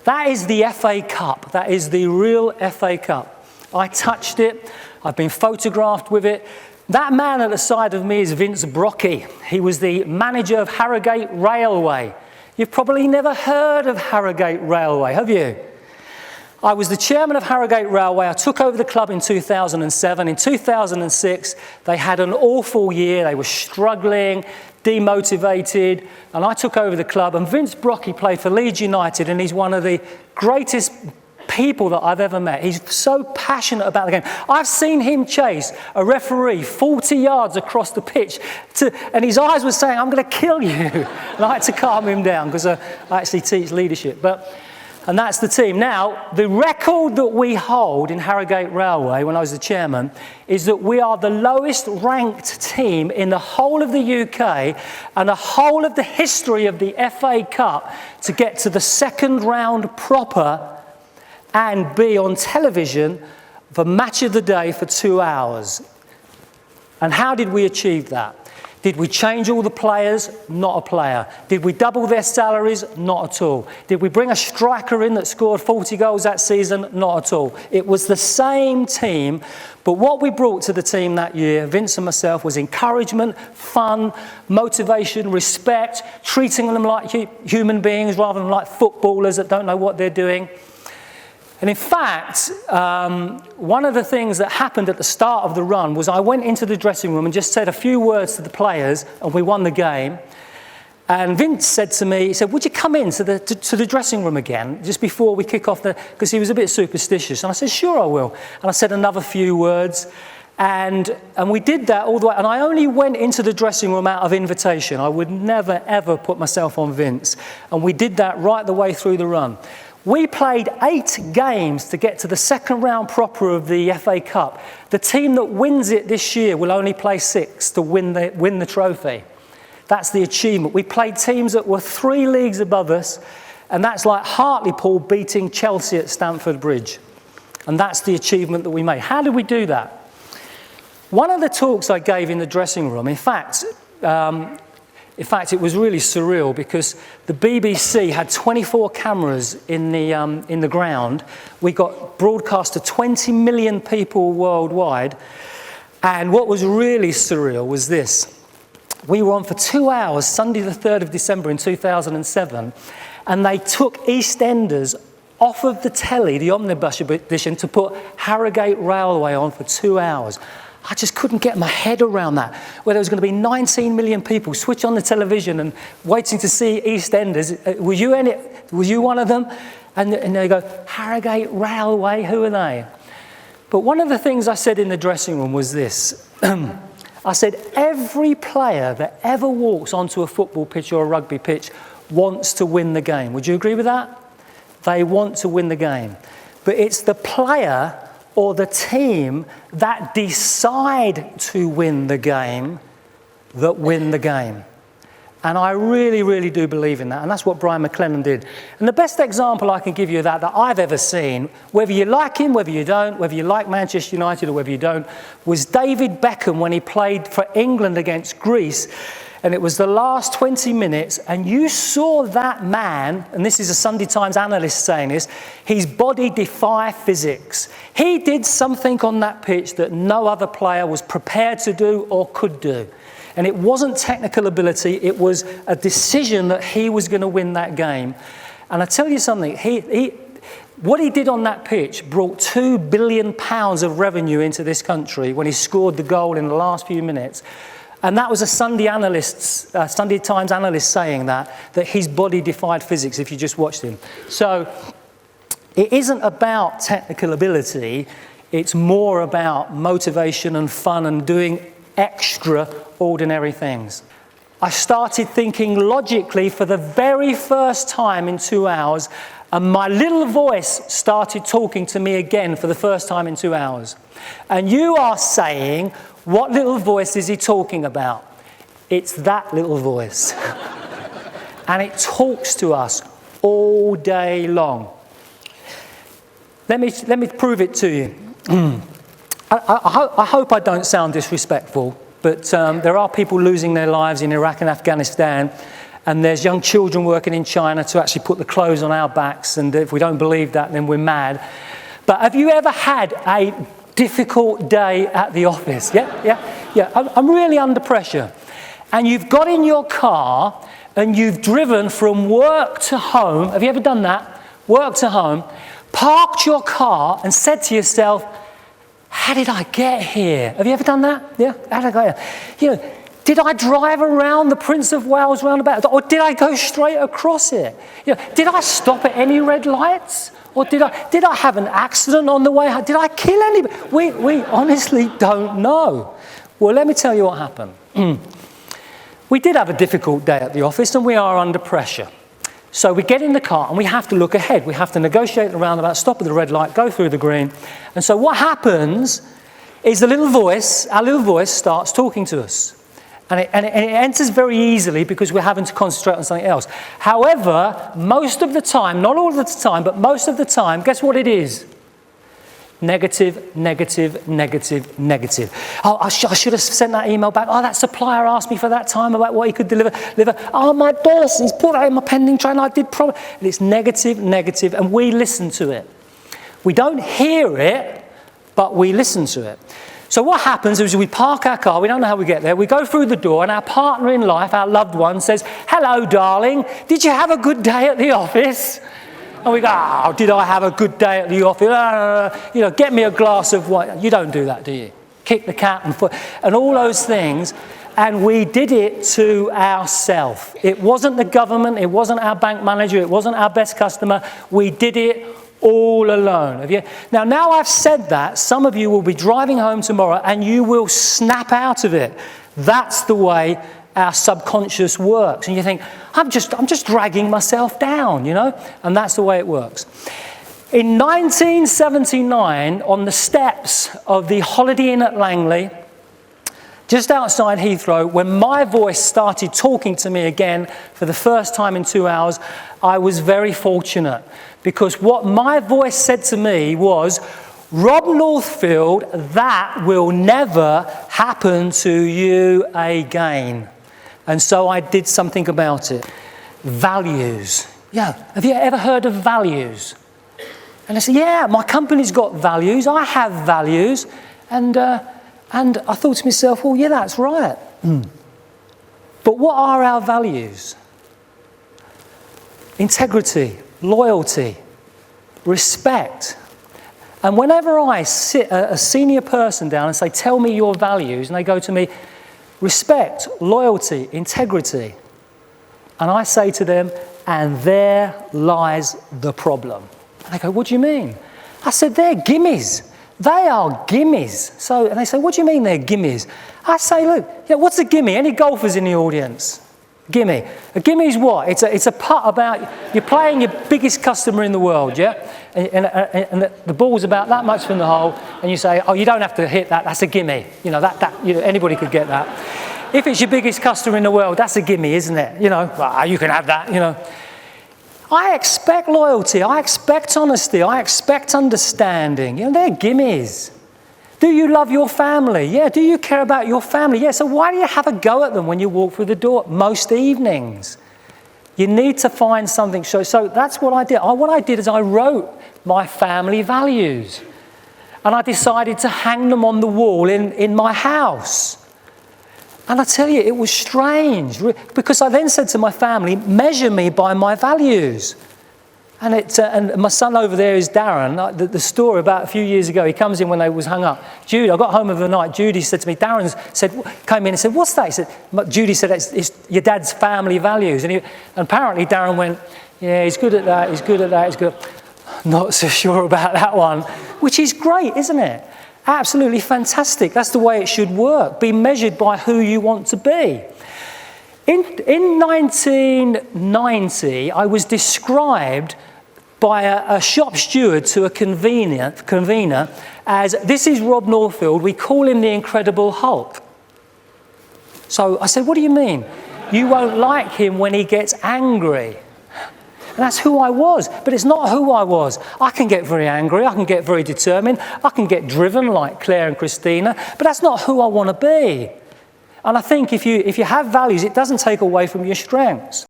That is the FA Cup. That is the real FA Cup. I touched it. I've been photographed with it. That man at the side of me is Vince Brockie. He was the manager of Harrogate Railway. You've probably never heard of Harrogate Railway, have you? I was the chairman of Harrogate Railway. I took over the club in 2007. In 2006, they had an awful year. They were struggling, demotivated, and I took over the club. And Vince Brockie played for Leeds United, and he's one of the greatest people that I've ever met. He's so passionate about the game. I've seen him chase a referee 40 yards across the pitch, and his eyes were saying, "I'm going to kill you." And I had to calm him down because I actually teach leadership. And that's the team. Now, the record that we hold in Harrogate Railway, when I was the chairman, is that we are the lowest ranked team in the whole of the UK and the whole of the history of the FA Cup to get to the second round proper and be on television for match of the day for 2 hours. And how did we achieve that? Did we change all the players? Not a player. Did we double their salaries? Not at all. Did we bring a striker in that scored 40 goals that season? Not at all. It was the same team, but what we brought to the team that year, Vince and myself, was encouragement, fun, motivation, respect, treating them like human beings rather than like footballers that don't know what they're doing. And in fact, one of the things that happened at the start of the run was I went into the dressing room and just said a few words to the players, and we won the game. And Vince said to me, he said, "Would you come in to the dressing room again just before we kick off because he was a bit superstitious." And I said, "Sure, I will." And I said another few words. And we did that all the way. And I only went into the dressing room out of invitation. I would never, ever put myself on Vince. And we did that right the way through the run. We played 8 games to get to the second round proper of the FA Cup. The team that wins it this year will only play 6 to win the trophy. That's the achievement. We played teams that were 3 leagues above us, and that's like Hartlepool beating Chelsea at Stamford Bridge. And that's the achievement that we made. How did we do that? One of the talks I gave in the dressing room, in fact, it was really surreal because the BBC had 24 cameras in the ground. We got broadcast to 20 million people worldwide. And what was really surreal was this. We were on for 2 hours, Sunday the 3rd of December in 2007, and they took EastEnders off of the telly, the omnibus edition, to put Harrogate Railway on for 2 hours. I just couldn't get my head around that, where there was going to be 19 million people switch on the television and waiting to see EastEnders. Were you in it? Were you one of them? And they go, "Harrogate Railway, who are they?" But one of the things I said in the dressing room was this. I said, every player that ever walks onto a football pitch or a rugby pitch wants to win the game. Would you agree with that? They want to win the game. But it's the player or the team that decide to win the game that win the game. And I really, really do believe in that. And that's what Brian McLennan did. And the best example I can give you of that I've ever seen, whether you like him, whether you don't, whether you like Manchester United or whether you don't, was David Beckham when he played for England against Greece. And it was the last 20 minutes, and you saw that man, and this is a Sunday Times analyst saying this, his body defy physics. He did something on that pitch that no other player was prepared to do or could do. And it wasn't technical ability, it was a decision that he was going to win that game. And I tell you something, what he did on that pitch brought £2 billion of revenue into this country when he scored the goal in the last few minutes. And that was a Sunday Times analyst saying that his body defied physics if you just watched him. So it isn't about technical ability, it's more about motivation and fun and doing extraordinary things. I started thinking logically for the very first time in 2 hours, and my little voice started talking to me again for the first time in 2 hours. And you are saying, what little voice is he talking about? It's that little voice. And it talks to us all day long. Let me prove it to you. I hope I don't sound disrespectful, but there are people losing their lives in Iraq and Afghanistan, and there's young children working in China to actually put the clothes on our backs, and if we don't believe that, then we're mad. But have you ever had a difficult day at the office? Yeah. I'm really under pressure. And you've got in your car and you've driven from work to home. Have you ever done that? Work to home. Parked your car and said to yourself, how did I get here? Have you ever done that? Yeah? How did I get here? Did I drive around the Prince of Wales roundabout? Or did I go straight across it? Did I stop at any red lights? Or did I have an accident on the way? Did I kill anybody? We honestly don't know. Well, let me tell you what happened. We did have a difficult day at the office, and we are under pressure. So we get in the car and we have to look ahead. We have to negotiate the roundabout, stop at the red light, go through the green. And so what happens is our little voice starts talking to us. And it enters very easily because we're having to concentrate on something else. However, most of the time, not all of the time, but most of the time, guess what it is? Negative, negative, negative, negative. Oh, I should have sent that email back. Oh, that supplier asked me for that time about what he could deliver. Oh, my boss, he's put that in my pending train. I did probably. And it's negative, negative, and we listen to it. We don't hear it, but we listen to it. So what happens is we park our car, we don't know how we get there, we go through the door and our partner in life, our loved one, says, hello, darling, did you have a good day at the office? And we go, oh, did I have a good day at the office? Get me a glass of wine. You don't do that, do you? Kick the cat and all those things. And we did it to ourselves. It wasn't the government, it wasn't our bank manager, it wasn't our best customer. We did it all alone. Have you? Now I've said that, some of you will be driving home tomorrow and you will snap out of it. That's the way our subconscious works. And you think, I'm just dragging myself down, And that's the way it works. In 1979, on the steps of the Holiday Inn at Langley, just outside Heathrow, when my voice started talking to me again for the first time in 2 hours, I was very fortunate. Because what my voice said to me was, Rob Northfield, that will never happen to you again. And so I did something about it. Values. Yeah, have you ever heard of values? And I said, yeah, my company's got values. I have values. And I thought to myself, well, yeah, that's right. But what are our values? Integrity, loyalty, respect. And whenever I sit a senior person down and say, tell me your values, and they go to me, respect, loyalty, integrity. And I say to them, and there lies the problem. And they go, what do you mean? I said, they're gimmies. They are gimmies. And they say, what do you mean they're gimmies? I say, look, what's a gimme? Any golfers in the audience? Gimme. A gimme is what? It's a putt about, you're playing your biggest customer in the world, yeah? And the ball's about that much from the hole, and you say, oh, you don't have to hit that, that's a gimme. Anybody could get that. If it's your biggest customer in the world, that's a gimme, isn't it? Well, you can have that, I expect loyalty, I expect honesty, I expect understanding. They're gimmies. Do you love your family? Yeah. Do you care about your family? Yeah. So why do you have a go at them when you walk through the door most evenings? You need to find something. So that's what I did. What I did is I wrote my family values. And I decided to hang them on the wall in my house. And I tell you, it was strange. Because I then said to my family, measure me by my values. And my son over there is Darren. The story about a few years ago, he comes in when they was hung up. Judy, I got home of the night. Judy said to me, Darren came in and said, what's that? He said, Judy said, it's your dad's family values. And apparently Darren went, yeah, he's good at that, he's good at that, he's good. Not so sure about that one, which is great, isn't it? Absolutely fantastic. That's the way it should work. Be measured by who you want to be. In 1990, I was described by a shop steward to a convener as, this is Rob Northfield, we call him the Incredible Hulk. So I said, what do you mean? You won't like him when he gets angry. And that's who I was, but it's not who I was. I can get very angry, I can get very determined, I can get driven like Claire and Christina, but that's not who I want to be. And I think if you have values, it doesn't take away from your strengths.